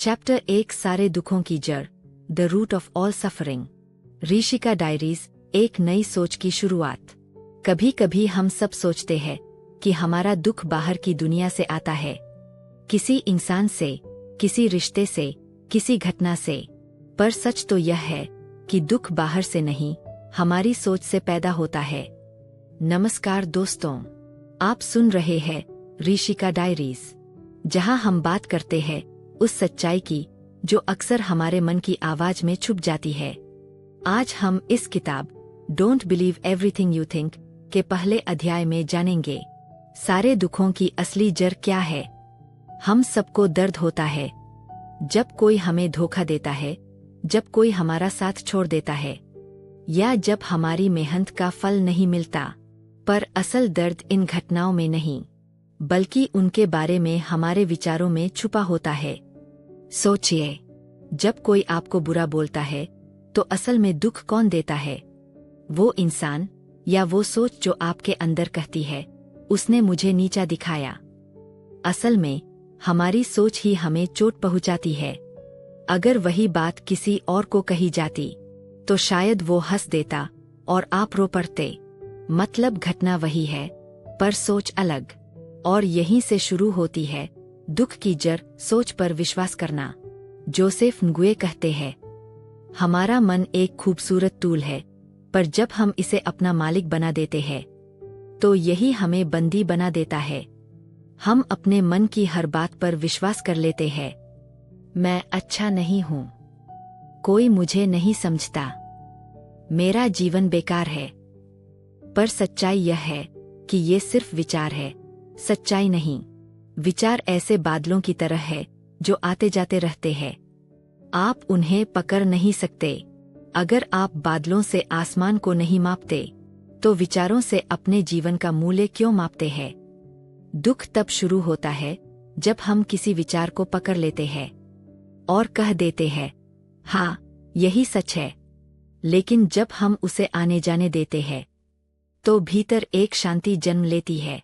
Chapter 1 सारे दुखों की जड़, the root of all suffering. Rishika diaries, एक नई सोच की शुरुआत। कभी कभी हम सब सोचते हैं कि हमारा दुख बाहर की दुनिया से आता है, किसी इंसान से, किसी रिश्ते से, किसी घटना से। पर सच तो यह है कि दुख बाहर से नहीं, हमारी सोच से पैदा होता है। नमस्कार दोस्तों, आप सुन रहे हैं ऋषिका डायरीज, जहां हम बात करते हैं उस सच्चाई की जो अक्सर हमारे मन की आवाज में छुप जाती है। आज हम इस किताब don't believe everything you think के पहले अध्याय में जानेंगे सारे दुखों की असली जड़ क्या है। हम सबको दर्द होता है जब कोई हमें धोखा देता है, जब कोई हमारा साथ छोड़ देता है, या जब हमारी मेहनत का फल नहीं मिलता। पर असल दर्द इन घटनाओं में नहीं, बल्कि उनके बारे में हमारे विचारों में छुपा होता है। सोचिए, जब कोई आपको बुरा बोलता है तो असल में दुख कौन देता है? वो इंसान या वो सोच जो आपके अंदर कहती है उसने मुझे नीचा दिखाया। असल में हमारी सोच ही हमें चोट पहुंचाती है। अगर वही बात किसी और को कही जाती तो शायद वो हंस देता और आप रो पड़ते। मतलब घटना वही है पर सोच अलग। और यहीं से शुरू होती है दुख की जड़, सोच पर विश्वास करना। जोसेफ न्गुए कहते हैं, हमारा मन एक खूबसूरत टूल है, पर जब हम इसे अपना मालिक बना देते हैं तो यही हमें बंदी बना देता है। हम अपने मन की हर बात पर विश्वास कर लेते हैं। मैं अच्छा नहीं हूं, कोई मुझे नहीं समझता, मेरा जीवन बेकार है। पर सच्चाई यह है कि ये सिर्फ विचार है, सच्चाई नहीं। विचार ऐसे बादलों की तरह है जो आते जाते रहते हैं। आप उन्हें पकड़ नहीं सकते। अगर आप बादलों से आसमान को नहीं मापते तो विचारों से अपने जीवन का मूल्य क्यों मापते हैं? दुख तब शुरू होता है जब हम किसी विचार को पकड़ लेते हैं और कह देते हैं, हाँ यही सच है। लेकिन जब हम उसे आने जाने देते हैं तो भीतर एक शांति जन्म लेती है।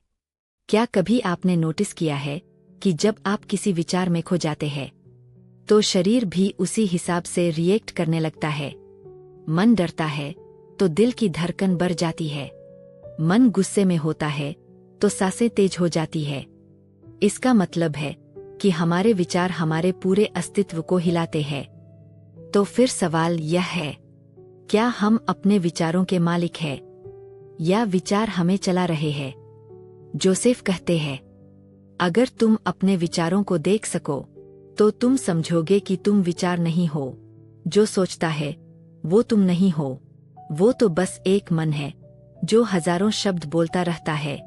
क्या कभी आपने नोटिस किया है कि जब आप किसी विचार में खो जाते हैं तो शरीर भी उसी हिसाब से रिएक्ट करने लगता है? मन डरता है तो दिल की धड़कन बढ़ जाती है, मन गुस्से में होता है तो सांसें तेज हो जाती है। इसका मतलब है कि हमारे विचार हमारे पूरे अस्तित्व को हिलाते हैं। तो फिर सवाल यह है, क्या हम अपने विचारों के मालिक हैं या विचार हमें चला रहे हैं? जोसेफ कहते हैं, अगर तुम अपने विचारों को देख सको तो तुम समझोगे कि तुम विचार नहीं हो। जो सोचता है वो तुम नहीं हो, वो तो बस एक मन है जो हजारों शब्द बोलता रहता है।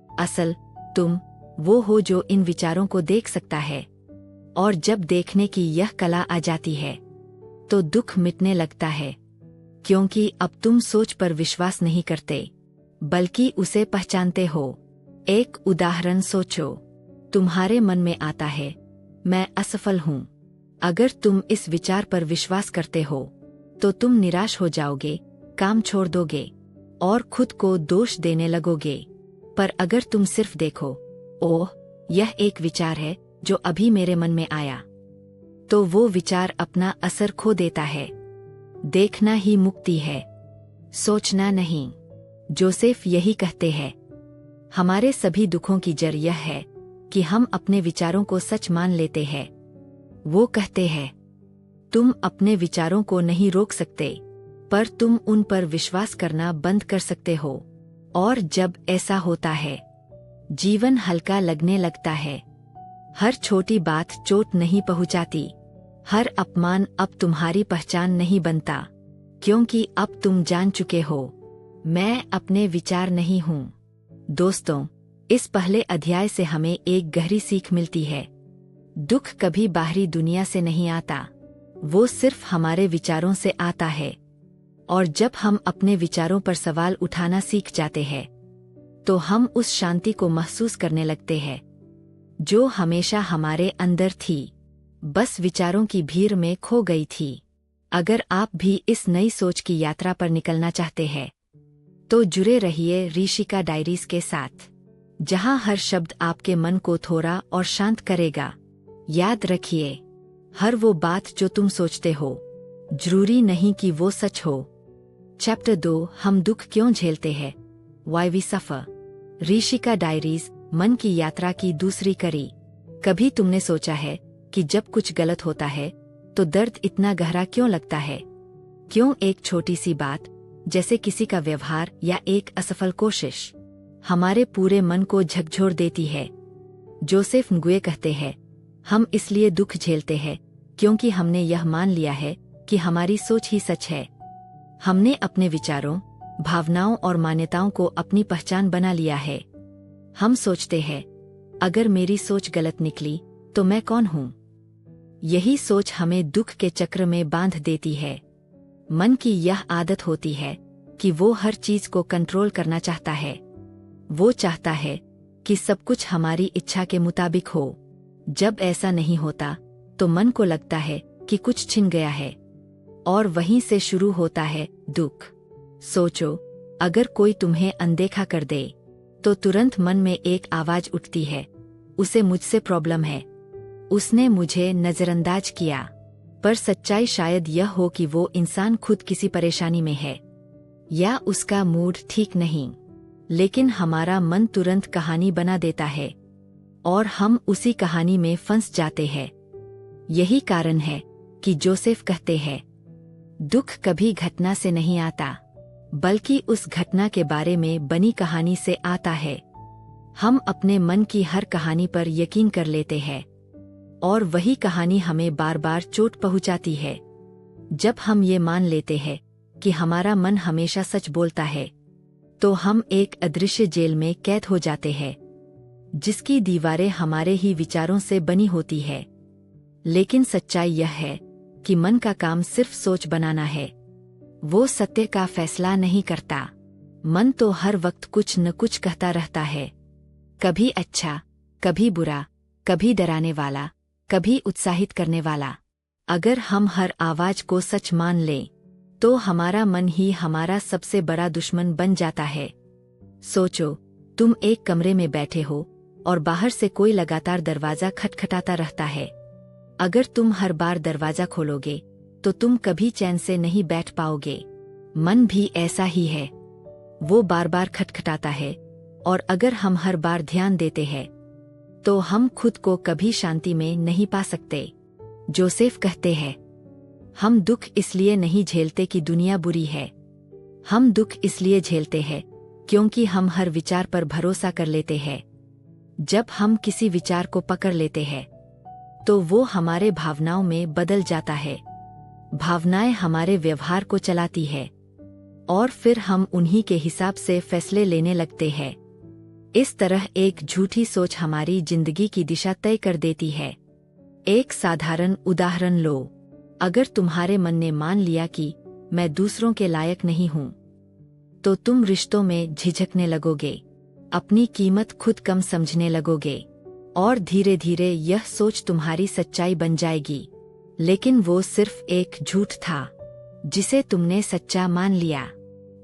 असल तुम वो हो जो इन विचारों को देख सकता है। और जब देखने की यह कला आ जाती है तो दुख मिटने लगता है, क्योंकि अब तुम सोच पर विश्वास नहीं करते बल्कि उसे पहचानते हो। एक उदाहरण सोचो, तुम्हारे मन में आता है, मैं असफल हूं। अगर तुम इस विचार पर विश्वास करते हो तो तुम निराश हो जाओगे, काम छोड़ दोगे और खुद को दोष देने लगोगे। पर अगर तुम सिर्फ देखो, ओह यह एक विचार है जो अभी मेरे मन में आया, तो वो विचार अपना असर खो देता है। देखना ही मुक्ति है, सोचना नहीं। जोसेफ यही कहते हैं, हमारे सभी दुखों की जड़ यह है कि हम अपने विचारों को सच मान लेते हैं। वो कहते हैं, तुम अपने विचारों को नहीं रोक सकते, पर तुम उन पर विश्वास करना बंद कर सकते हो। और जब ऐसा होता है, जीवन हल्का लगने लगता है। हर छोटी बात चोट नहीं पहुंचाती, हर अपमान अब तुम्हारी पहचान नहीं बनता, क्योंकि अब तुम जान चुके हो, मैं अपने विचार नहीं हूं। दोस्तों, इस पहले अध्याय से हमें एक गहरी सीख मिलती है। दुख कभी बाहरी दुनिया से नहीं आता, वो सिर्फ हमारे विचारों से आता है। और जब हम अपने विचारों पर सवाल उठाना सीख जाते हैं तो हम उस शांति को महसूस करने लगते हैं जो हमेशा हमारे अंदर थी, बस विचारों की भीड़ में खो गई थी। अगर आप भी इस नई सोच की यात्रा पर निकलना चाहते हैं तो जुड़े रहिए ऋषिका डायरीज के साथ, जहां हर शब्द आपके मन को थोड़ा और शांत करेगा। याद रखिए, हर वो बात जो तुम सोचते हो जरूरी नहीं कि वो सच हो। चैप्टर 2, हम दुख क्यों झेलते हैं, why we suffer. Rishika diaries, मन की यात्रा की दूसरी कड़ी। कभी तुमने सोचा है कि जब कुछ गलत होता है तो दर्द इतना गहरा क्यों लगता है? क्यों एक छोटी सी बात, जैसे किसी का व्यवहार या एक असफल कोशिश, हमारे पूरे मन को झकझोर देती है? जोसेफ न्गुए कहते हैं, हम इसलिए दुख झेलते हैं क्योंकि हमने यह मान लिया है कि हमारी सोच ही सच है। हमने अपने विचारों, भावनाओं और मान्यताओं को अपनी पहचान बना लिया है। हम सोचते हैं, अगर मेरी सोच गलत निकली तो मैं कौन हूं? यही सोच हमें दुख के चक्र में बांध देती है। मन की यह आदत होती है कि वो हर चीज को कंट्रोल करना चाहता है। वो चाहता है कि सब कुछ हमारी इच्छा के मुताबिक हो। जब ऐसा नहीं होता तो मन को लगता है कि कुछ छिन गया है, और वहीं से शुरू होता है दुख। सोचो, अगर कोई तुम्हें अनदेखा कर दे तो तुरंत मन में एक आवाज उठती है, उसे मुझसे प्रॉब्लम है, उसने मुझे नजरअंदाज किया। पर सच्चाई शायद यह हो कि वो इंसान खुद किसी परेशानी में है, या उसका मूड ठीक नहीं। लेकिन हमारा मन तुरंत कहानी बना देता है और हम उसी कहानी में फंस जाते हैं। यही कारण है कि जोसेफ कहते हैं, दुख कभी घटना से नहीं आता, बल्कि उस घटना के बारे में बनी कहानी से आता है। हम अपने मन की हर कहानी पर यकीन कर लेते हैं, और वही कहानी हमें बार बार चोट पहुंचाती है। जब हम ये मान लेते हैं कि हमारा मन हमेशा सच बोलता है, तो हम एक अदृश्य जेल में कैद हो जाते हैं, जिसकी दीवारें हमारे ही विचारों से बनी होती है। लेकिन सच्चाई यह है कि मन का काम सिर्फ सोच बनाना है, वो सत्य का फैसला नहीं करता। मन तो हर वक्त कुछ न कुछ कहता रहता है, कभी अच्छा, कभी बुरा, कभी डराने वाला, कभी उत्साहित करने वाला। अगर हम हर आवाज को सच मान लें तो हमारा मन ही हमारा सबसे बड़ा दुश्मन बन जाता है। सोचो, तुम एक कमरे में बैठे हो और बाहर से कोई लगातार दरवाजा खटखटाता रहता है। अगर तुम हर बार दरवाजा खोलोगे तो तुम कभी चैन से नहीं बैठ पाओगे। मन भी ऐसा ही है, वो बार बार खटखटाता है, और अगर हम हर बार ध्यान देते हैं तो हम खुद को कभी शांति में नहीं पा सकते। जोसेफ कहते हैं, हम दुख इसलिए नहीं झेलते कि दुनिया बुरी है, हम दुख इसलिए झेलते हैं क्योंकि हम हर विचार पर भरोसा कर लेते हैं। जब हम किसी विचार को पकड़ लेते हैं तो वो हमारे भावनाओं में बदल जाता है। भावनाएं हमारे व्यवहार को चलाती है, और फिर हम उन्हीं के हिसाब से फैसले लेने लगते हैं। इस तरह एक झूठी सोच हमारी जिंदगी की दिशा तय कर देती है। एक साधारण उदाहरण लो, अगर तुम्हारे मन ने मान लिया कि मैं दूसरों के लायक नहीं हूं, तो तुम रिश्तों में झिझकने लगोगे, अपनी कीमत खुद कम समझने लगोगे, और धीरे धीरे यह सोच तुम्हारी सच्चाई बन जाएगी। लेकिन वो सिर्फ एक झूठ था जिसे तुमने सच्चा मान लिया।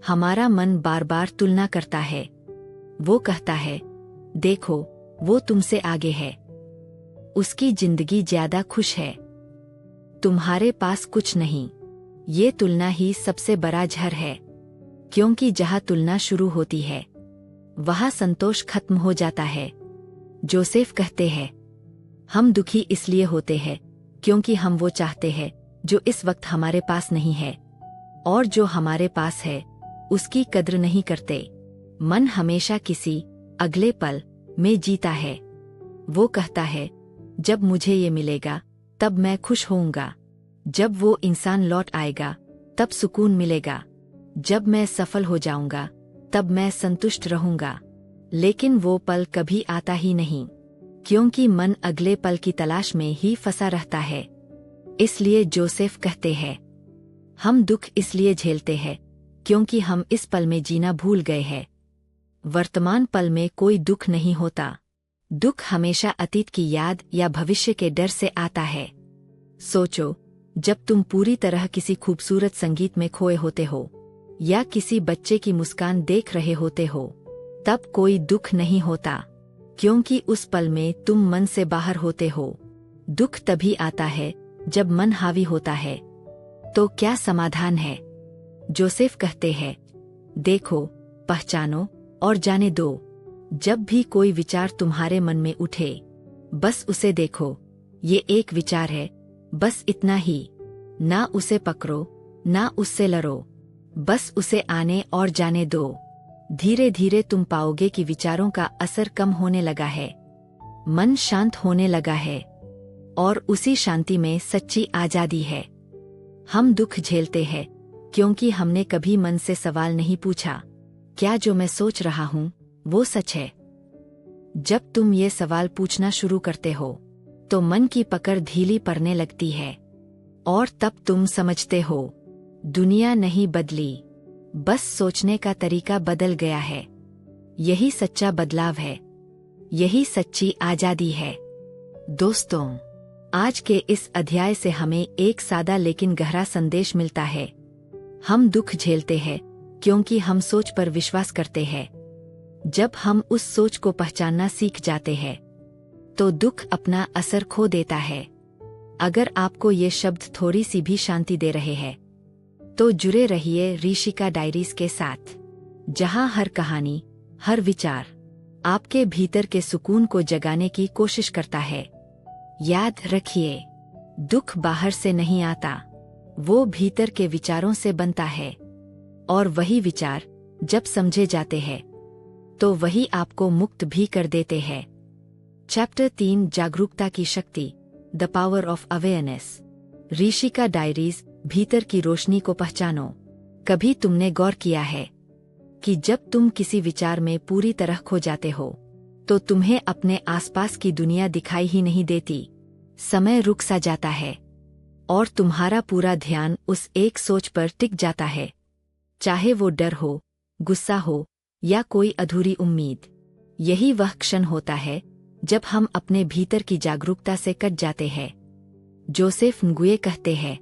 हमारा मन बार बार तुलना करता है। वो कहता है, देखो, वो तुमसे आगे है, उसकी जिंदगी ज्यादा खुश है, तुम्हारे पास कुछ नहीं। ये तुलना ही सबसे बड़ा जहर है, क्योंकि जहां तुलना शुरू होती है वहां संतोष खत्म हो जाता है। जोसेफ कहते हैं, हम दुखी इसलिए होते हैं क्योंकि हम वो चाहते हैं जो इस वक्त हमारे पास नहीं है, और जो हमारे पास है उसकी कद्र नहीं करते। मन हमेशा किसी अगले पल में जीता है। वो कहता है, जब मुझे ये मिलेगा तब मैं खुश होऊंगा, जब वो इंसान लौट आएगा तब सुकून मिलेगा, जब मैं सफल हो जाऊंगा तब मैं संतुष्ट रहूंगा। लेकिन वो पल कभी आता ही नहीं, क्योंकि मन अगले पल की तलाश में ही फंसा रहता है। इसलिए जोसेफ कहते हैं, हम दुख इसलिए झेलते हैं क्योंकि हम इस पल में जीना भूल गए हैं। वर्तमान पल में कोई दुख नहीं होता। दुख हमेशा अतीत की याद या भविष्य के डर से आता है। सोचो, जब तुम पूरी तरह किसी खूबसूरत संगीत में खोए होते हो या किसी बच्चे की मुस्कान देख रहे होते हो, तब कोई दुख नहीं होता, क्योंकि उस पल में तुम मन से बाहर होते हो। दुख तभी आता है जब मन हावी होता है तो क्या समाधान है? जोसेफ कहते हैं, देखो, पहचानो और जाने दो। जब भी कोई विचार तुम्हारे मन में उठे, बस उसे देखो, ये एक विचार है, बस इतना ही। ना उसे पकड़ो, ना उससे लड़ो, बस उसे आने और जाने दो। धीरे धीरे तुम पाओगे कि विचारों का असर कम होने लगा है, मन शांत होने लगा है, और उसी शांति में सच्ची आजादी है। हम दुख झेलते हैं क्योंकि हमने कभी मन से सवाल नहीं पूछा, क्या जो मैं सोच रहा हूं वो सच है? जब तुम ये सवाल पूछना शुरू करते हो तो मन की पकड़ ढीली पड़ने लगती है, और तब तुम समझते हो, दुनिया नहीं बदली, बस सोचने का तरीका बदल गया है। यही सच्चा बदलाव है, यही सच्ची आजादी है। दोस्तों, आज के इस अध्याय से हमें एक सादा लेकिन गहरा संदेश मिलता है। हम दुख झेलते हैं क्योंकि हम सोच पर विश्वास करते हैं। जब हम उस सोच को पहचानना सीख जाते हैं तो दुख अपना असर खो देता है। अगर आपको ये शब्द थोड़ी सी भी शांति दे रहे हैं तो जुड़े रहिए ऋषिका डायरीज के साथ, जहां हर कहानी, हर विचार आपके भीतर के सुकून को जगाने की कोशिश करता है। याद रखिए, दुख बाहर से नहीं आता, वो भीतर के विचारों से बनता है, और वही विचार जब समझे जाते हैं तो वही आपको मुक्त भी कर देते हैं। चैप्टर 3, जागरूकता की शक्ति, the power of awareness. Rishika diaries, भीतर की रोशनी को पहचानो। कभी तुमने गौर किया है कि जब तुम किसी विचार में पूरी तरह खो जाते हो तो तुम्हें अपने आसपास की दुनिया दिखाई ही नहीं देती। समय रुक सा जाता है और तुम्हारा पूरा ध्यान उस एक सोच पर टिक जाता है, चाहे वो डर हो, गुस्सा हो या कोई अधूरी उम्मीद। यही वह क्षण होता है जब हम अपने भीतर की जागरूकता से कट जाते हैं। जोसेफ nguyen कहते हैं,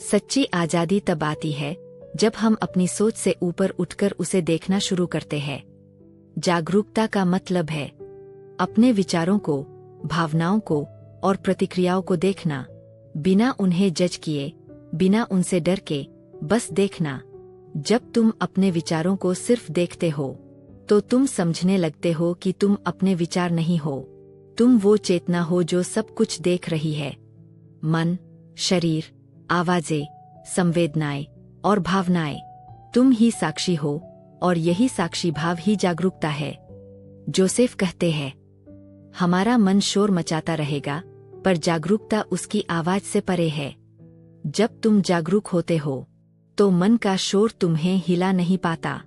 सच्ची आजादी तब आती है जब हम अपनी सोच से ऊपर उठकर उसे देखना शुरू करते हैं। जागरूकता का मतलब है अपने विचारों को, भावनाओं को और प्रतिक्रियाओं को देखना, बिना उन्हें जज किए, बिना उनसे डर के, बस देखना। जब तुम अपने विचारों को सिर्फ देखते हो तो तुम समझने लगते हो कि तुम अपने विचार नहीं हो, तुम वो चेतना हो जो सब कुछ देख रही है। मन, शरीर, आवाजें, संवेदनाएं और भावनाएं, तुम ही साक्षी हो, और यही साक्षी भाव ही जागरूकता है। जोसेफ कहते हैं, हमारा मन शोर मचाता रहेगा पर जागरूकता उसकी आवाज से परे है। जब तुम जागरूक होते हो तो मन का शोर तुम्हें हिला नहीं पाता,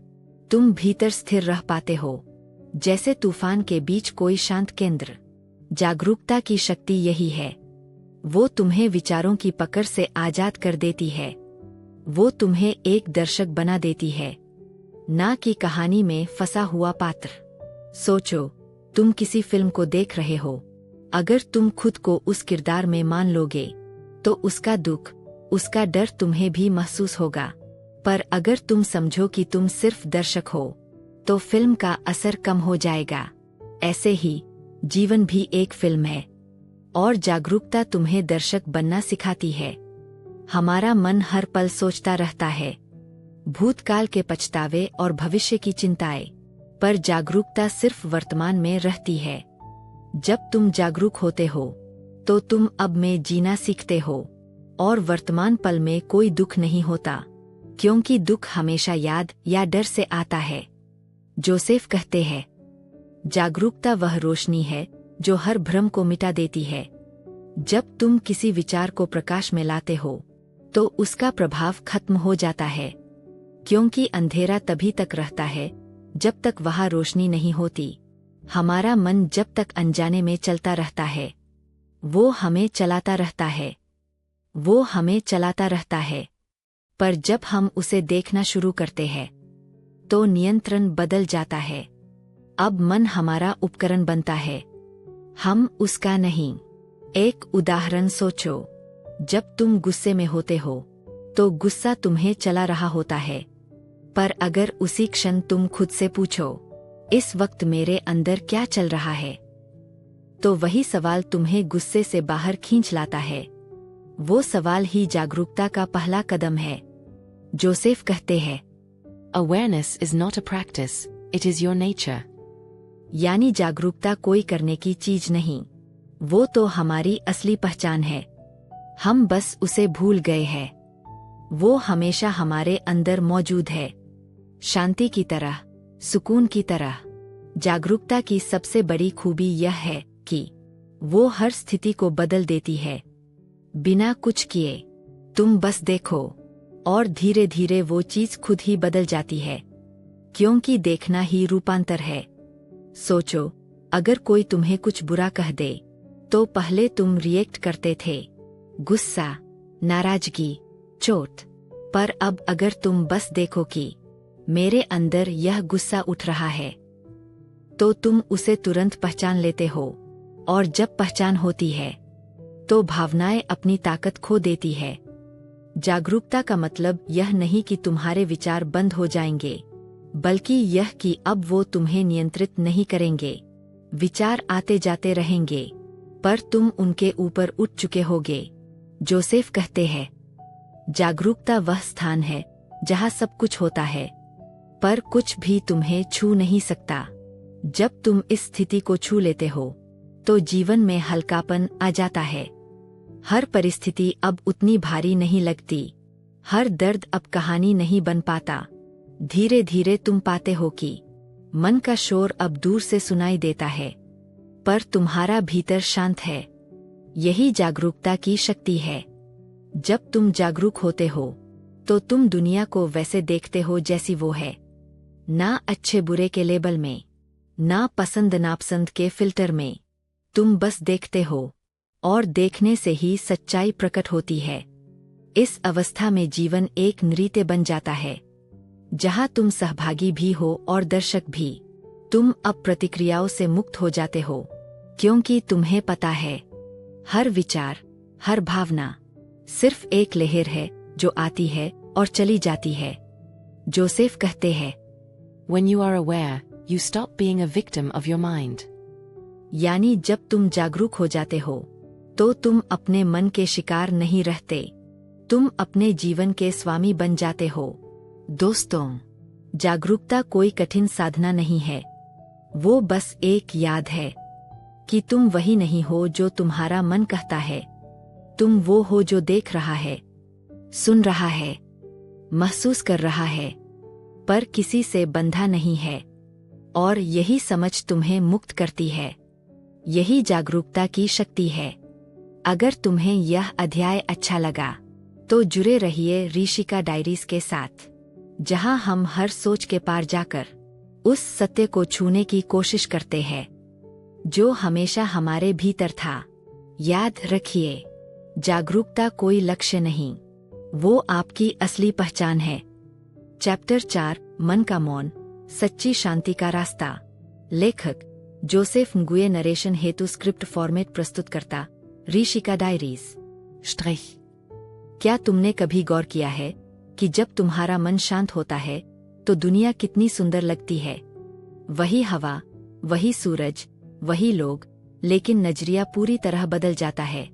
तुम भीतर स्थिर रह पाते हो, जैसे तूफान के बीच कोई शांत केंद्र। जागरूकता की शक्ति यही है, वो तुम्हें विचारों की पकड़ से आजाद कर देती है, वो तुम्हें एक दर्शक बना देती है, ना कि कहानी में फंसा हुआ पात्र। सोचो, तुम किसी फिल्म को देख रहे हो, अगर तुम खुद को उस किरदार में मान लोगे तो उसका दुख, उसका डर तुम्हें भी महसूस होगा। पर अगर तुम समझो कि तुम सिर्फ दर्शक हो तो फिल्म का असर कम हो जाएगा। ऐसे ही जीवन भी एक फिल्म है, और जागरूकता तुम्हें दर्शक बनना सिखाती है। हमारा मन हर पल सोचता रहता है, भूतकाल के पछतावे और भविष्य की चिंताएं, पर जागरूकता सिर्फ वर्तमान में रहती है। जब तुम जागरूक होते हो तो तुम अब में जीना सीखते हो, और वर्तमान पल में कोई दुख नहीं होता, क्योंकि दुख हमेशा याद या डर से आता है। जोसेफ कहते हैं, जागरूकता वह रोशनी है जो हर भ्रम को मिटा देती है। जब तुम किसी विचार को प्रकाश में लाते हो तो उसका प्रभाव खत्म हो जाता है, क्योंकि अंधेरा तभी तक रहता है जब तक वहां रोशनी नहीं होती। हमारा मन जब तक अनजाने में चलता रहता है, वो हमें चलाता रहता है, वो हमें चलाता रहता है। पर जब हम उसे देखना शुरू करते हैं तो नियंत्रण बदल जाता है। अब मन हमारा उपकरण बनता है, हम उसका नहीं। एक उदाहरण सोचो, जब तुम गुस्से में होते हो तो गुस्सा तुम्हें चला रहा होता है, पर अगर उसी क्षण तुम खुद से पूछो, इस वक्त मेरे अंदर क्या चल रहा है, तो वही सवाल तुम्हें गुस्से से बाहर खींच लाता है। वो सवाल ही जागरूकता का पहला कदम है। जोसेफ कहते हैं, Awareness is not a practice, it is your nature. यानी जागरूकता कोई करने की चीज नहीं, वो तो हमारी असली पहचान है। हम बस उसे भूल गए हैं। वो हमेशा हमारे अंदर मौजूद है, शांति की तरह, सुकून की तरह। जागरूकता की सबसे बड़ी खूबी यह है कि वो हर स्थिति को बदल देती है। बिना कुछ किए तुम बस देखो और धीरे धीरे वो चीज खुद ही बदल जाती है, क्योंकि देखना ही रूपांतर है। सोचो, अगर कोई तुम्हें कुछ बुरा कह दे तो पहले तुम रिएक्ट करते थे, गुस्सा, नाराजगी, चोट। पर अब अगर तुम बस देखो कि मेरे अंदर यह गुस्सा उठ रहा है, तो तुम उसे तुरंत पहचान लेते हो। और जब पहचान होती है तो भावनाएं अपनी ताकत खो देती है। जागरूकता का मतलब यह नहीं कि तुम्हारे विचार बंद हो जाएंगे, बल्कि यह कि अब वो तुम्हें नियंत्रित नहीं करेंगे। विचार आते जाते रहेंगे, पर तुम उनके ऊपर उठ चुके होगे। जोसेफ कहते हैं, जागरूकता वह स्थान है जहाँ सब कुछ होता है, पर कुछ भी तुम्हें छू नहीं सकता। जब तुम इस स्थिति को छू लेते हो तो जीवन में हल्कापन आ जाता है। हर परिस्थिति अब उतनी भारी नहीं लगती, हर दर्द अब कहानी नहीं बन पाता। धीरे धीरे तुम पाते हो कि मन का शोर अब दूर से सुनाई देता है, पर तुम्हारा भीतर शांत है। यही जागरूकता की शक्ति है। जब तुम जागरूक होते हो तो तुम दुनिया को वैसे देखते हो जैसी वो है, ना अच्छे बुरे के लेबल में, ना पसंद नापसंद के फिल्टर में। तुम बस देखते हो, और देखने से ही सच्चाई प्रकट होती है। इस अवस्था में जीवन एक नृत्य बन जाता है, जहां तुम सहभागी भी हो और दर्शक भी। तुम अब प्रतिक्रियाओं से मुक्त हो जाते हो, क्योंकि तुम्हें पता है, हर विचार, हर भावना सिर्फ एक लहर है जो आती है और चली जाती है। जोसेफ कहते हैं, When you are aware, you stop being a victim of your mind. यानी जब तुम जागरूक हो जाते हो तो तुम अपने मन के शिकार नहीं रहते, तुम अपने जीवन के स्वामी बन जाते हो। दोस्तों, जागरूकता कोई कठिन साधना नहीं है, वो बस एक याद है कि तुम वही नहीं हो जो तुम्हारा मन कहता है। तुम वो हो जो देख रहा है, सुन रहा है, महसूस कर रहा है, पर किसी से बंधा नहीं है। और यही समझ तुम्हें मुक्त करती है। यही जागरूकता की शक्ति है। अगर तुम्हें यह अध्याय अच्छा लगा तो जुड़े रहिए ऋषिका डायरीज के साथ, जहां हम हर सोच के पार जाकर उस सत्य को छूने की कोशिश करते हैं जो हमेशा हमारे भीतर था। याद रखिए, जागरूकता कोई लक्ष्य नहीं, वो आपकी असली पहचान है। चैप्टर 4, मन का मौन, सच्ची शांति का रास्ता। लेखक जोसेफ nguyen, नरेशन हेतु स्क्रिप्ट फॉर्मेट प्रस्तुत करता ऋषिका डायरीज। Strich. क्या तुमने कभी गौर किया है कि जब तुम्हारा मन शांत होता है तो दुनिया कितनी सुंदर लगती है? वही हवा, वही सूरज, वही लोग, लेकिन नजरिया पूरी तरह बदल जाता है।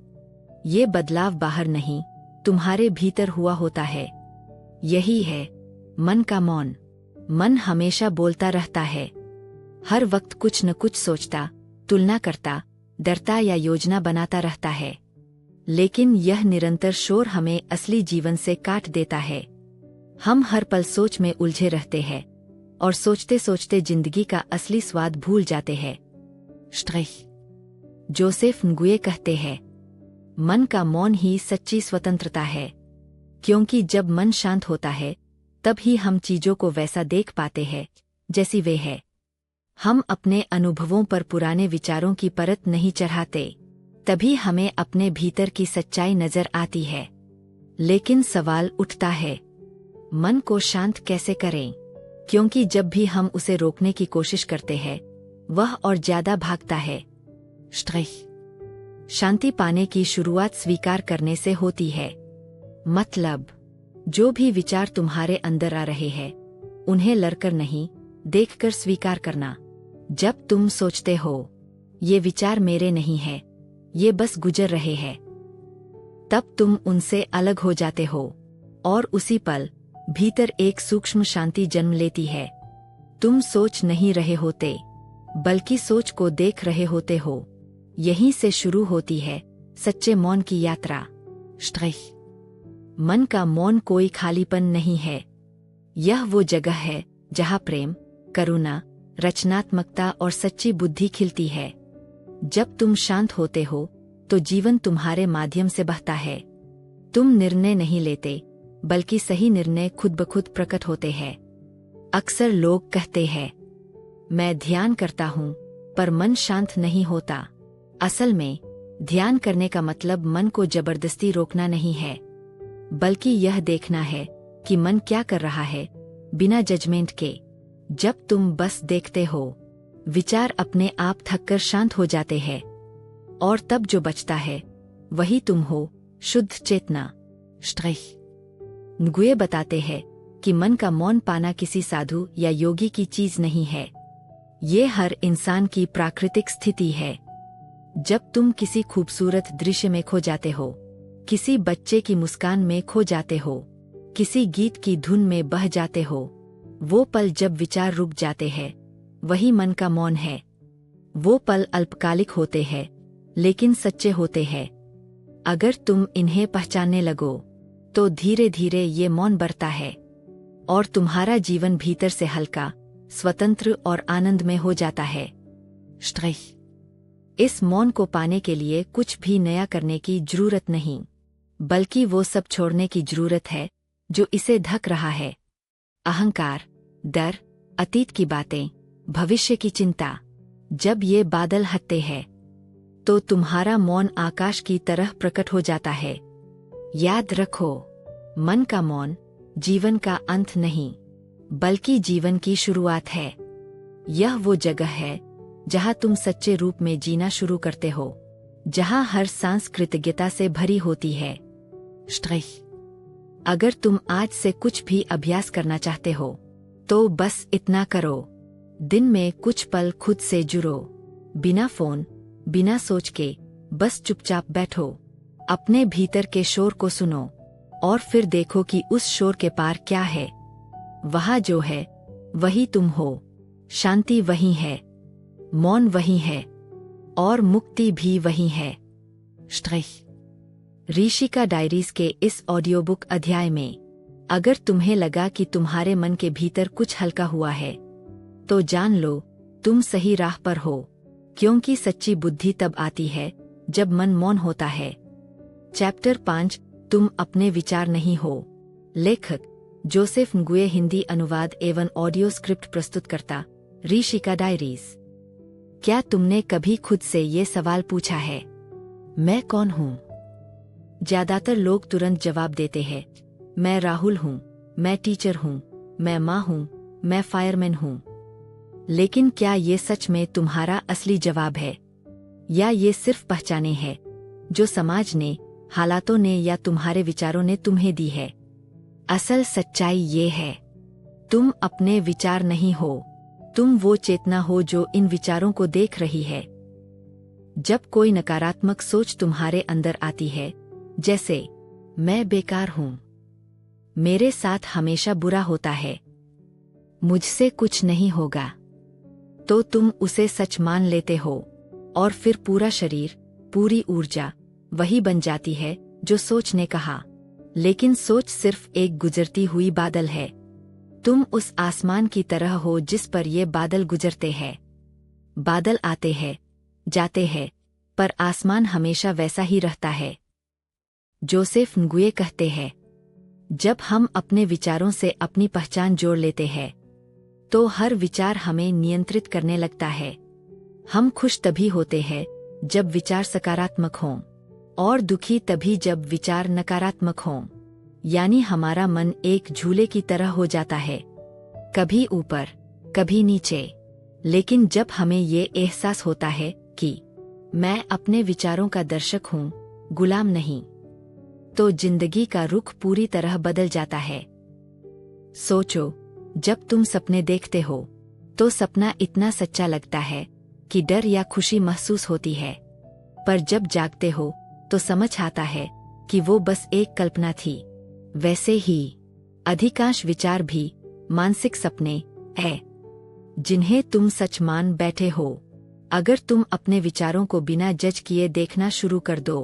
ये बदलाव बाहर नहीं, तुम्हारे भीतर हुआ होता है। यही है मन का मौन। मन हमेशा बोलता रहता है, हर वक्त कुछ न कुछ सोचता, तुलना करता, डरता या योजना बनाता रहता है। लेकिन यह निरंतर शोर हमें असली जीवन से काट देता है। हम हर पल सोच में उलझे रहते हैं और सोचते सोचते जिंदगी का असली स्वाद भूल जाते हैं। Strich. जोसेफ nguyen कहते हैं, मन का मौन ही सच्ची स्वतंत्रता है, क्योंकि जब मन शांत होता है तब ही हम चीजों को वैसा देख पाते हैं जैसी वे है। हम अपने अनुभवों पर पुराने विचारों की परत नहीं चढ़ाते, तभी हमें अपने भीतर की सच्चाई नजर आती है। लेकिन सवाल उठता है, मन को शांत कैसे करें? क्योंकि जब भी हम उसे रोकने की कोशिश करते हैं, वह और ज्यादा भागता है। Strich. शांति पाने की शुरुआत स्वीकार करने से होती है। मतलब, जो भी विचार तुम्हारे अंदर आ रहे हैं, उन्हें लड़कर नहीं, देखकर स्वीकार करना। जब तुम सोचते हो, ये विचार मेरे नहीं है, ये बस गुजर रहे हैं, तब तुम उनसे अलग हो जाते हो और उसी पल भीतर एक सूक्ष्म शांति जन्म लेती है। तुम सोच नहीं रहे होते, बल्कि सोच को देख रहे होते हो। यहीं से शुरू होती है सच्चे मौन की यात्रा। Strich. मन का मौन कोई खालीपन नहीं है। यह वो जगह है जहाँ प्रेम, करुणा, रचनात्मकता और सच्ची बुद्धि खिलती है। जब तुम शांत होते हो तो जीवन तुम्हारे माध्यम से बहता है। तुम निर्णय नहीं लेते, बल्कि सही निर्णय खुद ब खुद प्रकट होते हैं। अक्सर लोग कहते हैं, मैं ध्यान करता हूँ पर मन शांत नहीं होता। असल में ध्यान करने का मतलब मन को जबरदस्ती रोकना नहीं है, बल्कि यह देखना है कि मन क्या कर रहा है, बिना जजमेंट के। जब तुम बस देखते हो, विचार अपने आप थककर शांत हो जाते हैं, और तब जो बचता है वही तुम हो, शुद्ध चेतना। Strich. न्गुये बताते हैं कि मन का मौन पाना किसी साधु या योगी की चीज नहीं है, ये हर इंसान की प्राकृतिक स्थिति है। जब तुम किसी खूबसूरत दृश्य में खो जाते हो, किसी बच्चे की मुस्कान में खो जाते हो, किसी गीत की धुन में बह जाते हो, वो पल जब विचार रुक जाते हैं, वही मन का मौन है। वो पल अल्पकालिक होते हैं, लेकिन सच्चे होते हैं। अगर तुम इन्हें पहचानने लगो, तो धीरे धीरे ये मौन बढ़ता है और तुम्हारा जीवन भीतर से हल्का, स्वतंत्र और आनंदमय हो जाता है। Strich. इस मौन को पाने के लिए कुछ भी नया करने की जरूरत नहीं, बल्कि वो सब छोड़ने की जरूरत है जो इसे ढक रहा है। अहंकार, डर, अतीत की बातें, भविष्य की चिंता। जब ये बादल हटते हैं, तो तुम्हारा मौन आकाश की तरह प्रकट हो जाता है। याद रखो, मन का मौन जीवन का अंत नहीं, बल्कि जीवन की शुरुआत है। यह वो जगह है जहाँ तुम सच्चे रूप में जीना शुरू करते हो, जहाँ हर सांस कृतज्ञता से भरी होती है। Strich. अगर तुम आज से कुछ भी अभ्यास करना चाहते हो, तो बस इतना करो। दिन में कुछ पल खुद से जुड़ो, बिना फोन, बिना सोच के, बस चुपचाप बैठो। अपने भीतर के शोर को सुनो और फिर देखो कि उस शोर के पार क्या है। वहाँ जो है वही तुम हो, शांति वही है, मौन वही है, और मुक्ति भी वही है। Strich. ऋषिका डायरीज के इस ऑडियोबुक अध्याय में अगर तुम्हें लगा कि तुम्हारे मन के भीतर कुछ हल्का हुआ है, तो जान लो तुम सही राह पर हो, क्योंकि सच्ची बुद्धि तब आती है जब मन मौन होता है। चैप्टर 5, तुम अपने विचार नहीं हो। लेखक जोसेफ न्गुये, हिंदी अनुवाद एवं ऑडियो स्क्रिप्ट प्रस्तुतकर्ता ऋषिका डायरीज। क्या तुमने कभी खुद से ये सवाल पूछा है, मैं कौन हूँ? ज्यादातर लोग तुरंत जवाब देते हैं, मैं राहुल हूँ, मैं टीचर हूँ, मैं माँ हूँ, मैं फायरमैन हूँ। लेकिन क्या ये सच में तुम्हारा असली जवाब है, या ये सिर्फ पहचाने हैं जो समाज ने, हालातों ने या तुम्हारे विचारों ने तुम्हें दी है? असल सच्चाई ये है, तुम अपने विचार नहीं हो, तुम वो चेतना हो जो इन विचारों को देख रही है। जब कोई नकारात्मक सोच तुम्हारे अंदर आती है, जैसे मैं बेकार हूँ, मेरे साथ हमेशा बुरा होता है, मुझसे कुछ नहीं होगा, तो तुम उसे सच मान लेते हो और फिर पूरा शरीर, पूरी ऊर्जा वही बन जाती है जो सोच ने कहा। लेकिन सोच सिर्फ एक गुजरती हुई बादल है। तुम उस आसमान की तरह हो जिस पर ये बादल गुजरते हैं। बादल आते हैं, जाते हैं, पर आसमान हमेशा वैसा ही रहता है। जोसेफ न्गुये कहते हैं, जब हम अपने विचारों से अपनी पहचान जोड़ लेते हैं, तो हर विचार हमें नियंत्रित करने लगता है। हम खुश तभी होते हैं जब विचार सकारात्मक हों, और दुखी तभी जब विचार नकारात्मक हों। यानी हमारा मन एक झूले की तरह हो जाता है, कभी ऊपर, कभी नीचे। लेकिन जब हमें ये एहसास होता है कि मैं अपने विचारों का दर्शक हूँ, गुलाम नहीं, तो जिंदगी का रुख पूरी तरह बदल जाता है। सोचो, जब तुम सपने देखते हो, तो सपना इतना सच्चा लगता है कि डर या खुशी महसूस होती है, पर जब जागते हो तो समझ आता है कि वो बस एक कल्पना थी। वैसे ही अधिकांश विचार भी मानसिक सपने हैं जिन्हें तुम सच मान बैठे हो। अगर तुम अपने विचारों को बिना जज किए देखना शुरू कर दो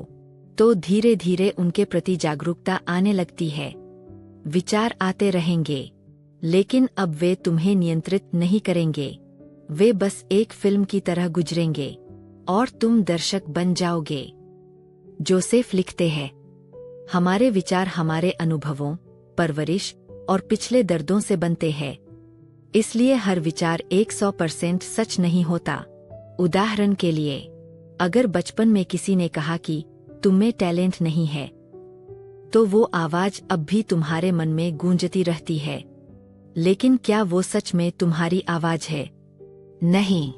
तो धीरे धीरे उनके प्रति जागरूकता आने लगती है। विचार आते रहेंगे, लेकिन अब वे तुम्हें नियंत्रित नहीं करेंगे। वे बस एक फिल्म की तरह गुजरेंगे और तुम दर्शक बन जाओगे। जोसेफ लिखते हैं, हमारे विचार हमारे अनुभवों, परवरिश और पिछले दर्दों से बनते हैं। इसलिए हर विचार 100% सच नहीं होता। उदाहरण के लिए, अगर बचपन में किसी ने कहा कि तुम में टैलेंट नहीं है, तो वो आवाज अब भी तुम्हारे मन में गूंजती रहती है। लेकिन क्या वो सच में तुम्हारी आवाज है? नहीं,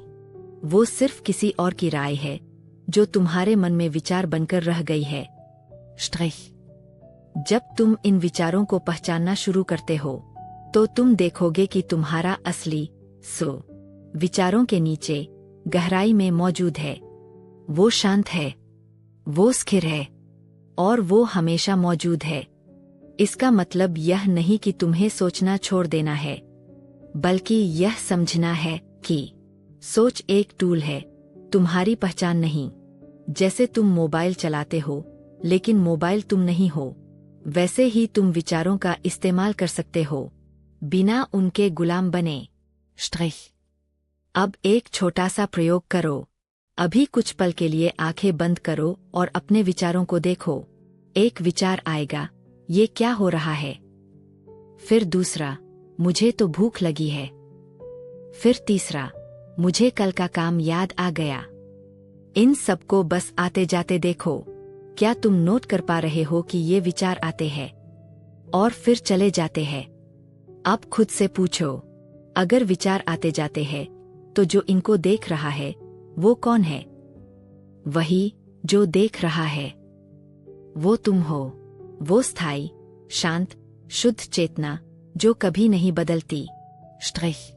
वो सिर्फ किसी और की राय है जो तुम्हारे मन में विचार बनकर रह गई है। स्ट्रेस। जब तुम इन विचारों को पहचानना शुरू करते हो तो तुम देखोगे कि तुम्हारा असली विचारों के नीचे गहराई में मौजूद है। वो शांत है, वो स्थिर है और वो हमेशा मौजूद है। इसका मतलब यह नहीं कि तुम्हें सोचना छोड़ देना है, बल्कि यह समझना है कि सोच एक टूल है, तुम्हारी पहचान नहीं। जैसे तुम मोबाइल चलाते हो लेकिन मोबाइल तुम नहीं हो, वैसे ही तुम विचारों का इस्तेमाल कर सकते हो बिना उनके गुलाम बने। स्ट्रेस। अब एक छोटा सा प्रयोग करो। अभी कुछ पल के लिए आंखें बंद करो और अपने विचारों को देखो। एक विचार आएगा, ये क्या हो रहा है? फिर दूसरा, मुझे तो भूख लगी है। फिर तीसरा, मुझे कल का काम याद आ गया। इन सबको बस आते जाते देखो। क्या तुम नोट कर पा रहे हो कि ये विचार आते हैं और फिर चले जाते हैं? अब खुद से पूछो, अगर विचार आते जाते हैं तो जो इनको देख रहा है वो कौन है? वही जो देख रहा है। वो तुम हो, वो स्थायी, शांत, शुद्ध चेतना जो कभी नहीं बदलती। स्ट्रेस।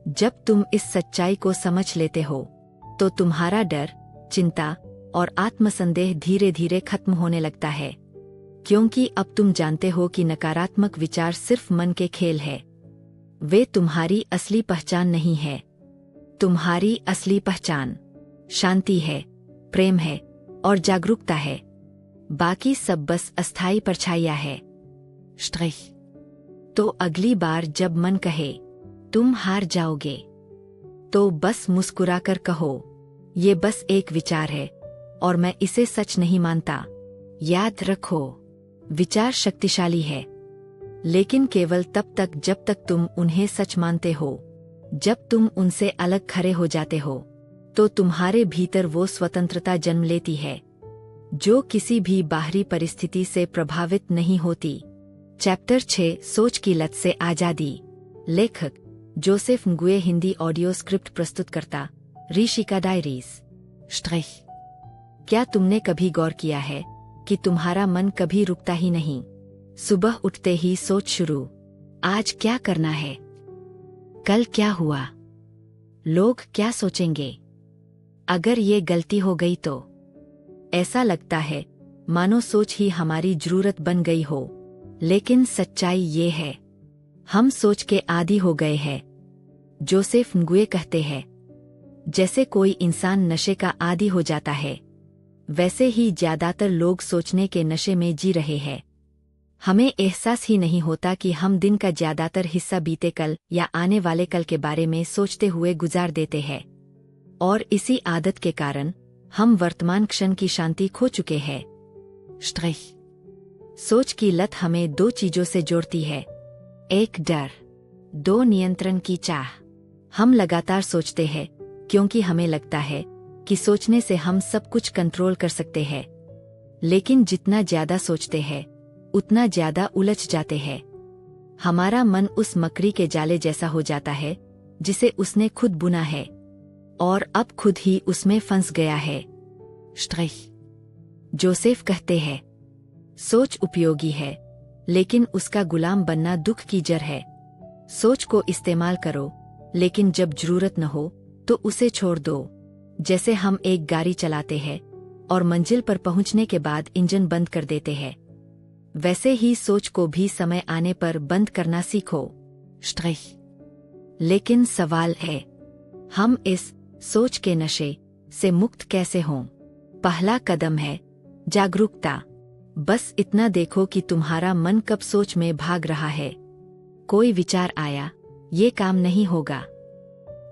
जब तुम इस सच्चाई को समझ लेते हो तो तुम्हारा डर, चिंता और आत्मसंदेह धीरे धीरे खत्म होने लगता है, क्योंकि अब तुम जानते हो कि नकारात्मक विचार सिर्फ मन के खेल है। वे तुम्हारी असली पहचान नहीं है। तुम्हारी असली पहचान शांति है, प्रेम है और जागरूकता है। बाकी सब बस अस्थायी परछाइयां है। स्ट्रेस। तो अगली बार जब मन कहे तुम हार जाओगे, तो बस मुस्कुराकर कहो, ये बस एक विचार है और मैं इसे सच नहीं मानता। याद रखो, विचार शक्तिशाली है, लेकिन केवल तब तक जब तक तुम उन्हें सच मानते हो। जब तुम उनसे अलग खड़े हो जाते हो तो तुम्हारे भीतर वो स्वतंत्रता जन्म लेती है जो किसी भी बाहरी परिस्थिति से प्रभावित नहीं होती। चैप्टर 6, सोच की लत से आजादी। लेखक Joseph nguyen। Hindi audio script प्रस्तुतकर्ता ऋषिका डायरीज। स्ट्रेस। क्या तुमने कभी गौर किया है कि तुम्हारा मन कभी रुकता ही नहीं? सुबह उठते ही सोच शुरू, आज क्या करना है, कल क्या हुआ, लोग क्या सोचेंगे, अगर ये गलती हो गई तो। ऐसा लगता है मानो सोच ही हमारी जरूरत बन गई हो, लेकिन सच्चाई ये है, हम सोच के आदी हो गए हैं। जोसेफ nguyen कहते हैं, जैसे कोई इंसान नशे का आदी हो जाता है, वैसे ही ज्यादातर लोग सोचने के नशे में जी रहे हैं। हमें एहसास ही नहीं होता कि हम दिन का ज्यादातर हिस्सा बीते कल या आने वाले कल के बारे में सोचते हुए गुजार देते हैं, और इसी आदत के कारण हम वर्तमान क्षण की शांति खो चुके हैं। स्ट्रेस। सोच की लत हमें दो चीजों से जोड़ती है, एक डर, दो नियंत्रण की चाह। हम लगातार सोचते हैं क्योंकि हमें लगता है कि सोचने से हम सब कुछ कंट्रोल कर सकते हैं, लेकिन जितना ज्यादा सोचते हैं उतना ज्यादा उलझ जाते हैं। हमारा मन उस मकड़ी के जाले जैसा हो जाता है जिसे उसने खुद बुना है और अब खुद ही उसमें फंस गया है। स्ट्रेस। जोसेफ कहते हैं, सोच उपयोगी है, लेकिन उसका गुलाम बनना दुख की जड़ है। सोच को इस्तेमाल करो, लेकिन जब जरूरत न हो तो उसे छोड़ दो। जैसे हम एक गाड़ी चलाते हैं और मंजिल पर पहुंचने के बाद इंजन बंद कर देते हैं, वैसे ही सोच को भी समय आने पर बंद करना सीखो। Strich. लेकिन सवाल है, हम इस सोच के नशे से मुक्त कैसे हों? पहला कदम है जागरूकता। बस इतना देखो कि तुम्हारा मन कब सोच में भाग रहा है। कोई विचार आया, ये काम नहीं होगा,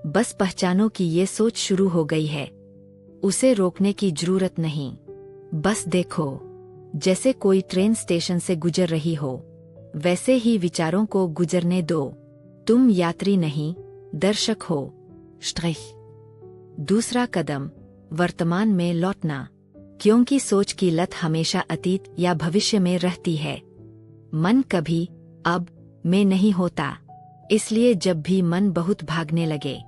बस पहचानो कि ये सोच शुरू हो गई है। उसे रोकने की जरूरत नहीं, बस देखो। जैसे कोई ट्रेन स्टेशन से गुजर रही हो, वैसे ही विचारों को गुजरने दो। तुम यात्री नहीं, दर्शक हो। Strich. दूसरा कदम, वर्तमान में लौटना, क्योंकि सोच की लत हमेशा अतीत या भविष्य में रहती है। मन कभी अब में नहीं होता। इसलिए जब भी मन बहुत भागने लगे,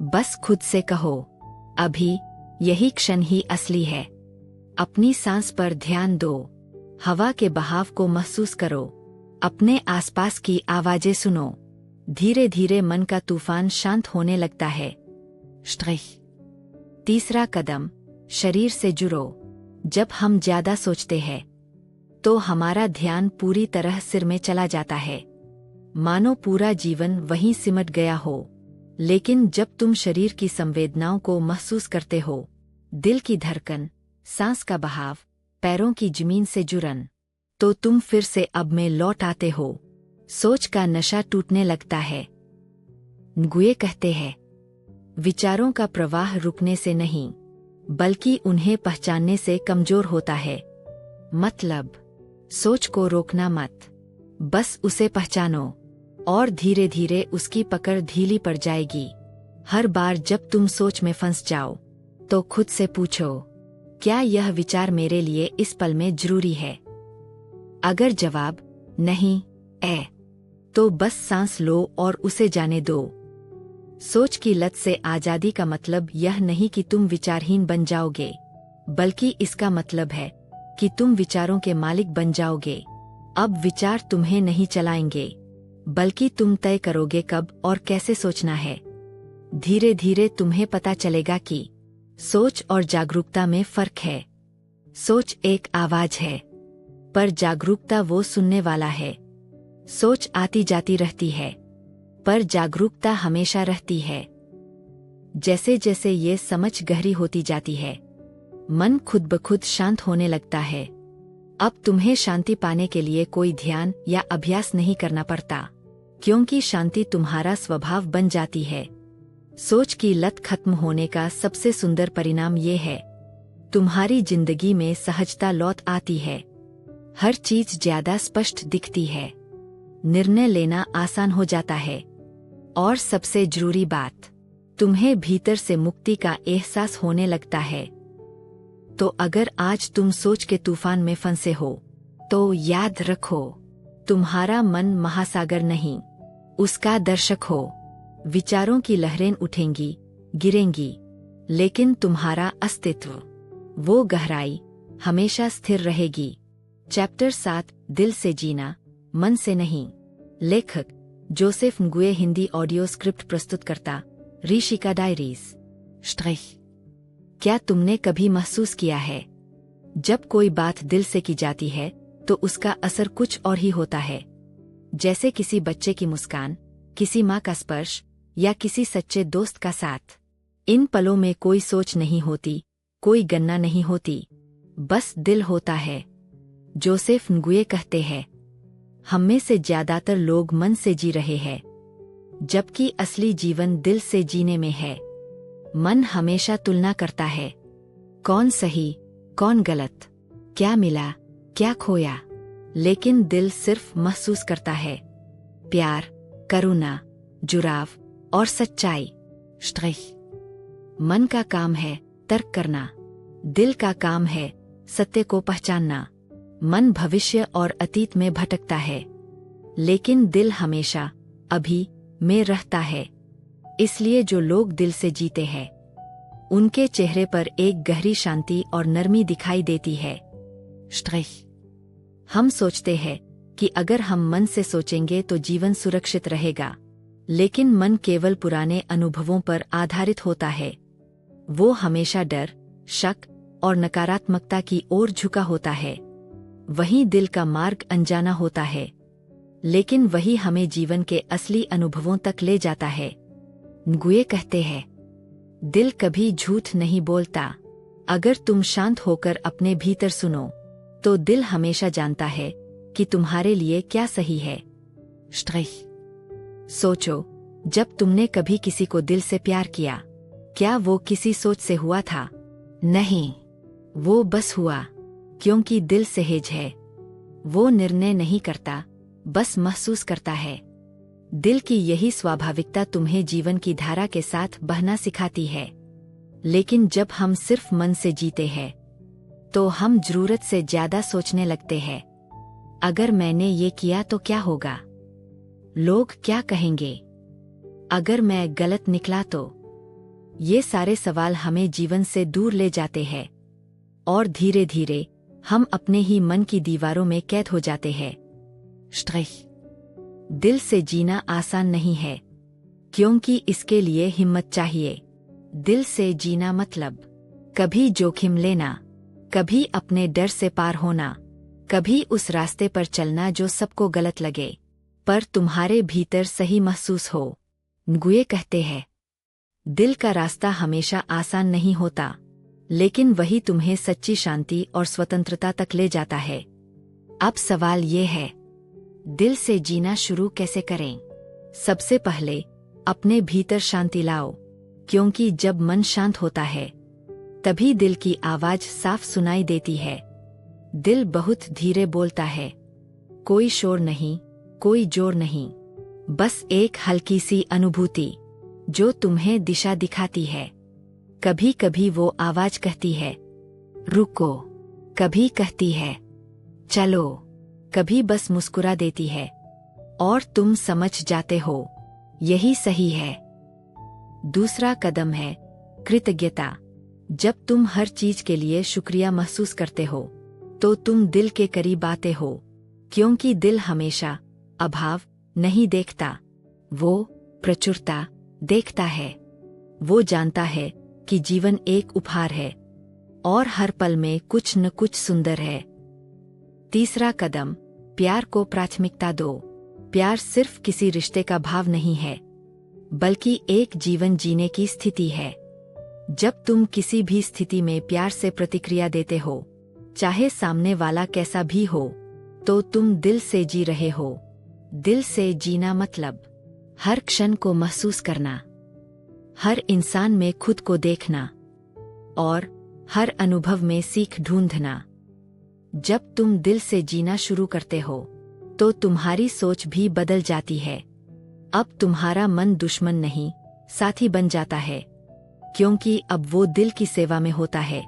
बस खुद से कहो, अभी यही क्षण ही असली है। अपनी सांस पर ध्यान दो, हवा के बहाव को महसूस करो, अपने आसपास की आवाजें सुनो। धीरे धीरे मन का तूफान शांत होने लगता है। Strich. तीसरा कदम, शरीर से जुड़ो। जब हम ज्यादा सोचते हैं, तो हमारा ध्यान पूरी तरह सिर में चला जाता है, मानो पूरा जीवन वहीं सिमट गया हो। लेकिन जब तुम शरीर की संवेदनाओं को महसूस करते हो, दिल की धड़कन, सांस का बहाव, पैरों की जमीन से जुड़न, तो तुम फिर से अब में लौट आते हो। सोच का नशा टूटने लगता है। गुए कहते हैं, विचारों का प्रवाह रुकने से नहीं, बल्कि उन्हें पहचानने से कमजोर होता है। मतलब, सोच को रोकना मत, बस उसे पहचानो, और धीरे धीरे उसकी पकड़ ढीली पड़ जाएगी। हर बार जब तुम सोच में फंस जाओ, तो खुद से पूछो, क्या यह विचार मेरे लिए इस पल में जरूरी है? अगर जवाब नहीं है, तो बस सांस लो और उसे जाने दो। सोच की लत से आजादी का मतलब यह नहीं कि तुम विचारहीन बन जाओगे, बल्कि इसका मतलब है कि तुम विचारों के मालिक बन जाओगे। अब विचार तुम्हें नहीं चलाएंगे, बल्कि तुम तय करोगे कब और कैसे सोचना है। धीरे धीरे तुम्हें पता चलेगा कि सोच और जागरूकता में फर्क है। सोच एक आवाज है, पर जागरूकता वो सुनने वाला है। सोच आती जाती रहती है, पर जागरूकता हमेशा रहती है। जैसे जैसे ये समझ गहरी होती जाती है, मन खुद ब खुद शांत होने लगता है। अब तुम्हें शांति पाने के लिए कोई ध्यान या अभ्यास नहीं करना पड़ता, क्योंकि शांति तुम्हारा स्वभाव बन जाती है। सोच की लत खत्म होने का सबसे सुंदर परिणाम ये है, तुम्हारी जिंदगी में सहजता लौट आती है। हर चीज ज्यादा स्पष्ट दिखती है, निर्णय लेना आसान हो जाता है, और सबसे जरूरी बात, तुम्हें भीतर से मुक्ति का एहसास होने लगता है। तो अगर आज तुम सोच के तूफान में फंसे हो, तो याद रखो, तुम्हारा मन महासागर नहीं, उसका दर्शक हो। विचारों की लहरें उठेंगी, गिरेंगी, लेकिन तुम्हारा अस्तित्व, वो गहराई, हमेशा स्थिर रहेगी। चैप्टर 7, दिल से जीना, मन से नहीं। लेखक जोसेफ गुए। हिंदी ऑडियो स्क्रिप्ट प्रस्तुतकर्ता ऋषिका डायरीज। Strich. क्या तुमने कभी महसूस किया है, जब कोई बात दिल से की जाती है तो उसका असर कुछ और ही होता है? जैसे किसी बच्चे की मुस्कान, किसी माँ का स्पर्श, या किसी सच्चे दोस्त का साथ। इन पलों में कोई सोच नहीं होती, कोई गणना नहीं होती, बस दिल होता है। जोसेफ गुए कहते हैं, हम में से ज्यादातर लोग मन से जी रहे हैं, जबकि असली जीवन दिल से जीने में है। मन हमेशा तुलना करता है, कौन सही, कौन गलत, क्या मिला, क्या खोया, लेकिन दिल सिर्फ महसूस करता है, प्यार, करुणा, जुड़ाव और सच्चाई। Strich. मन का काम है तर्क करना, दिल का काम है सत्य को पहचानना। मन भविष्य और अतीत में भटकता है, लेकिन दिल हमेशा अभी में रहता है। इसलिए जो लोग दिल से जीते हैं, उनके चेहरे पर एक गहरी शांति और नरमी दिखाई देती है। Strich. हम सोचते हैं कि अगर हम मन से सोचेंगे तो जीवन सुरक्षित रहेगा, लेकिन मन केवल पुराने अनुभवों पर आधारित होता है। वो हमेशा डर, शक और नकारात्मकता की ओर झुका होता है। वहीं दिल का मार्ग अनजाना होता है, लेकिन वही हमें जीवन के असली अनुभवों तक ले जाता है। न्गुये कहते हैं, दिल कभी झूठ नहीं बोलता। अगर तुम शांत होकर अपने भीतर सुनो, तो दिल हमेशा जानता है कि तुम्हारे लिए क्या सही है। Strich. सोचो, जब तुमने कभी किसी को दिल से प्यार किया, क्या वो किसी सोच से हुआ था? नहीं, वो बस हुआ क्योंकि दिल सहज है। वो निर्णय नहीं करता, बस महसूस करता है। दिल की यही स्वाभाविकता तुम्हें जीवन की धारा के साथ बहना सिखाती है। लेकिन जब हम सिर्फ मन से जीते हैं, तो हम जरूरत से ज्यादा सोचने लगते हैं। अगर मैंने ये किया तो क्या होगा? लोग क्या कहेंगे? अगर मैं गलत निकला तो? ये सारे सवाल हमें जीवन से दूर ले जाते हैं, और धीरे धीरे हम अपने ही मन की दीवारों में कैद हो जाते हैं। Strich. दिल से जीना आसान नहीं है, क्योंकि इसके लिए हिम्मत चाहिए। दिल से जीना मतलब कभी जोखिम लेना, कभी अपने डर से पार होना, कभी उस रास्ते पर चलना जो सबको गलत लगे, पर तुम्हारे भीतर सही महसूस हो। न्गुये कहते हैं, दिल का रास्ता हमेशा आसान नहीं होता, लेकिन वही तुम्हें सच्ची शांति और स्वतंत्रता तक ले जाता है। अब सवाल ये है, दिल से जीना शुरू कैसे करें? सबसे पहले अपने भीतर शांति लाओ, क्योंकि जब मन शांत होता है, तभी दिल की आवाज साफ सुनाई देती है। दिल बहुत धीरे बोलता है, कोई शोर नहीं, कोई जोर नहीं, बस एक हल्की सी अनुभूति जो तुम्हें दिशा दिखाती है। कभी कभी वो आवाज कहती है, रुको, कभी कहती है, चलो, कभी बस मुस्कुरा देती है, और तुम समझ जाते हो, यही सही है। दूसरा कदम है कृतज्ञता। जब तुम हर चीज के लिए शुक्रिया महसूस करते हो, तो तुम दिल के करीब आते हो, क्योंकि दिल हमेशा अभाव नहीं देखता, वो प्रचुरता देखता है। वो जानता है कि जीवन एक उपहार है, और हर पल में कुछ न कुछ सुंदर है। तीसरा कदम, प्यार को प्राथमिकता दो। प्यार सिर्फ किसी रिश्ते का भाव नहीं है, बल्कि एक जीवन जीने की स्थिति है। जब तुम किसी भी स्थिति में प्यार से प्रतिक्रिया देते हो, चाहे सामने वाला कैसा भी हो, तो तुम दिल से जी रहे हो। दिल से जीना मतलब हर क्षण को महसूस करना, हर इंसान में खुद को देखना, और हर अनुभव में सीख ढूंढना। जब तुम दिल से जीना शुरू करते हो, तो तुम्हारी सोच भी बदल जाती है। अब तुम्हारा मन दुश्मन नहीं, साथी बन जाता है, क्योंकि अब वो दिल की सेवा में होता है,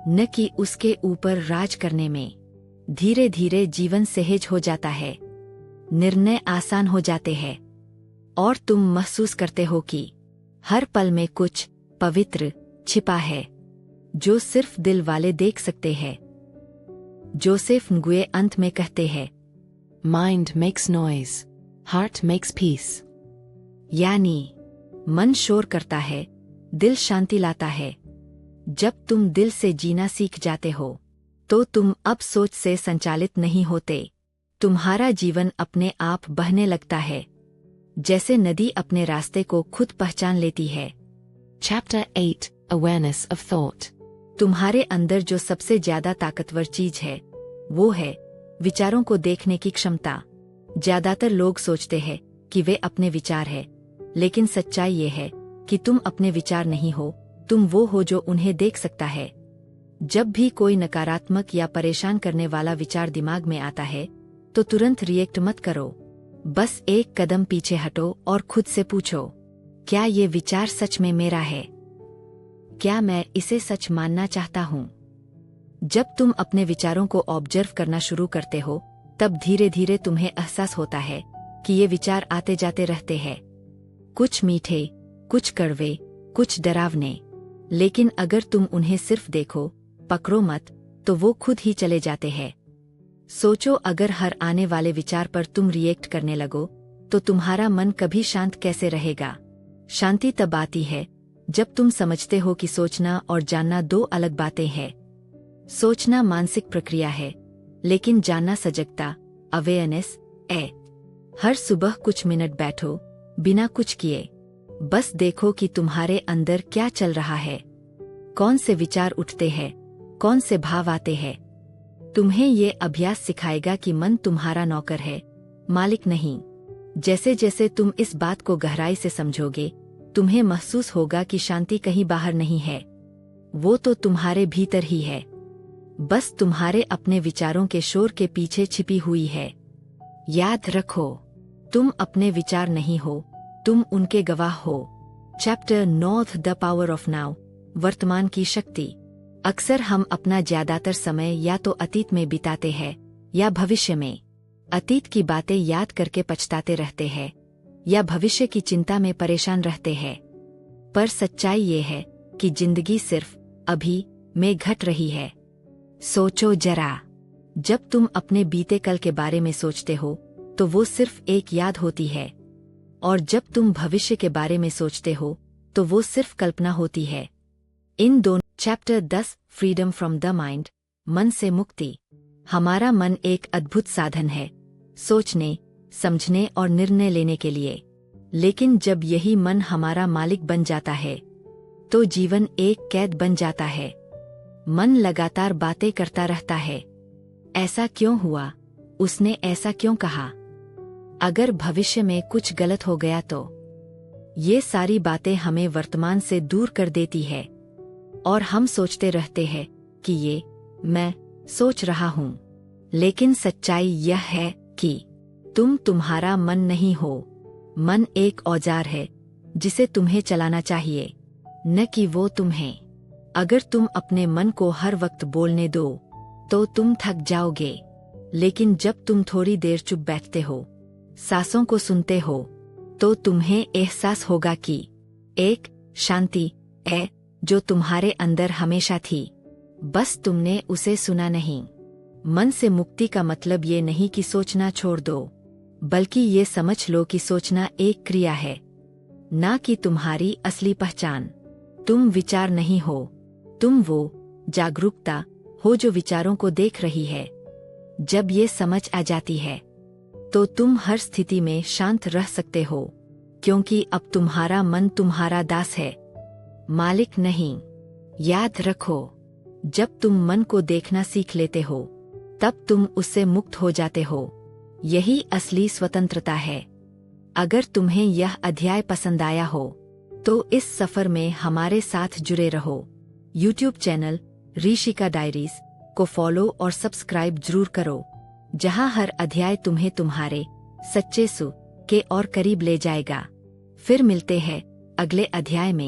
न कि उसके ऊपर राज करने में। धीरे धीरे जीवन सहज हो जाता है, निर्णय आसान हो जाते हैं, और तुम महसूस करते हो कि हर पल में कुछ पवित्र छिपा है, जो सिर्फ दिल वाले देख सकते हैं। जोसेफ न्गुये अंत में कहते हैं, Mind makes noise. Heart makes peace. यानी मन शोर करता है, दिल शांति लाता है। जब तुम दिल से जीना सीख जाते हो, तो तुम अब सोच से संचालित नहीं होते। तुम्हारा जीवन अपने आप बहने लगता है, जैसे नदी अपने रास्ते को खुद पहचान लेती है। Chapter 8. Awareness of Thought. तुम्हारे अंदर जो सबसे ज्यादा ताकतवर चीज है, वो है विचारों को देखने की क्षमता। ज्यादातर लोग सोचते हैं कि वे अपने विचार हैं, लेकिन सच्चाई ये है कि तुम अपने विचार नहीं हो, तुम वो हो जो उन्हें देख सकता है। जब भी कोई नकारात्मक या परेशान करने वाला विचार दिमाग में आता है, तो तुरंत रिएक्ट मत करो। बस एक कदम पीछे हटो और खुद से पूछो, क्या ये विचार सच में मेरा है? क्या मैं इसे सच मानना चाहता हूँ? जब तुम अपने विचारों को ऑब्जर्व करना शुरू करते हो, तब धीरे धीरे तुम्हें एहसास होता है कि ये विचार आते जाते रहते हैं। कुछ मीठे, कुछ कड़वे, कुछ डरावने, लेकिन अगर तुम उन्हें सिर्फ देखो, पकड़ो मत, तो वो खुद ही चले जाते हैं। सोचो, अगर हर आने वाले विचार पर तुम रिएक्ट करने लगो, तो तुम्हारा मन कभी शांत कैसे रहेगा? शांति तब आती है जब तुम समझते हो कि सोचना और जानना दो अलग बातें हैं। सोचना मानसिक प्रक्रिया है, लेकिन जानना सजगता, अवेयरनेस है। हर सुबह कुछ मिनट बैठो, बिना कुछ किए, बस देखो कि तुम्हारे अंदर क्या चल रहा है। कौन से विचार उठते हैं, कौन से भाव आते हैं। तुम्हें ये अभ्यास सिखाएगा कि मन तुम्हारा नौकर है, मालिक नहीं। जैसे जैसे तुम इस बात को गहराई से समझोगे, तुम्हें महसूस होगा कि शांति कहीं बाहर नहीं है, वो तो तुम्हारे भीतर ही है। बस तुम्हारे अपने विचारों के शोर के पीछे छिपी हुई है। याद रखो, तुम अपने विचार नहीं हो, तुम उनके गवाह हो। Chapter 9 the power of now, वर्तमान की शक्ति। अक्सर हम अपना ज्यादातर समय या तो अतीत में बिताते हैं या भविष्य में। अतीत की बातें याद करके पछताते रहते हैं या भविष्य की चिंता में परेशान रहते हैं। पर सच्चाई ये है कि जिंदगी सिर्फ अभी में घट रही है। सोचो जरा, जब तुम अपने बीते कल के बारे में सोचते हो तो वो सिर्फ एक याद होती है, और जब तुम भविष्य के बारे में सोचते हो तो वो सिर्फ कल्पना होती है। इन दोनों। Chapter 10 freedom from the mind, मन से मुक्ति। हमारा मन एक अद्भुत साधन है सोचने, समझने और निर्णय लेने के लिए। लेकिन जब यही मन हमारा मालिक बन जाता है तो जीवन एक कैद बन जाता है। मन लगातार बातें करता रहता है। ऐसा क्यों हुआ? उसने ऐसा क्यों कहा? अगर भविष्य में कुछ गलत हो गया तो? ये सारी बातें हमें वर्तमान से दूर कर देती है, और हम सोचते रहते हैं कि ये मैं सोच रहा हूं। लेकिन सच्चाई यह है कि तुम तुम्हारा मन नहीं हो। मन एक औजार है जिसे तुम्हें चलाना चाहिए, न कि वो तुम्हें। अगर तुम अपने मन को हर वक्त बोलने दो तो तुम थक जाओगे। लेकिन जब तुम थोड़ी देर चुप बैठते हो, सांसों को सुनते हो, तो तुम्हें एहसास होगा कि एक शांति है जो तुम्हारे अंदर हमेशा थी, बस तुमने उसे सुना नहीं। मन से मुक्ति का मतलब ये नहीं कि सोचना छोड़ दो, बल्कि ये समझ लो कि सोचना एक क्रिया है, ना कि तुम्हारी असली पहचान। तुम विचार नहीं हो, तुम वो जागरूकता हो जो विचारों को देख रही है। जब ये समझ आ जाती है तो तुम हर स्थिति में शांत रह सकते हो, क्योंकि अब तुम्हारा मन तुम्हारा दास है, मालिक नहीं। याद रखो, जब तुम मन को देखना सीख लेते हो तब तुम उससे मुक्त हो जाते हो। यही असली स्वतंत्रता है। अगर तुम्हें यह अध्याय पसंद आया हो तो इस सफर में हमारे साथ जुड़े रहो। YouTube चैनल ऋषिका डायरीज को फॉलो और सब्सक्राइब जरूर करो, जहां हर अध्याय तुम्हें तुम्हारे सच्चे सुख के और करीब ले जाएगा। फिर मिलते हैं अगले अध्याय में।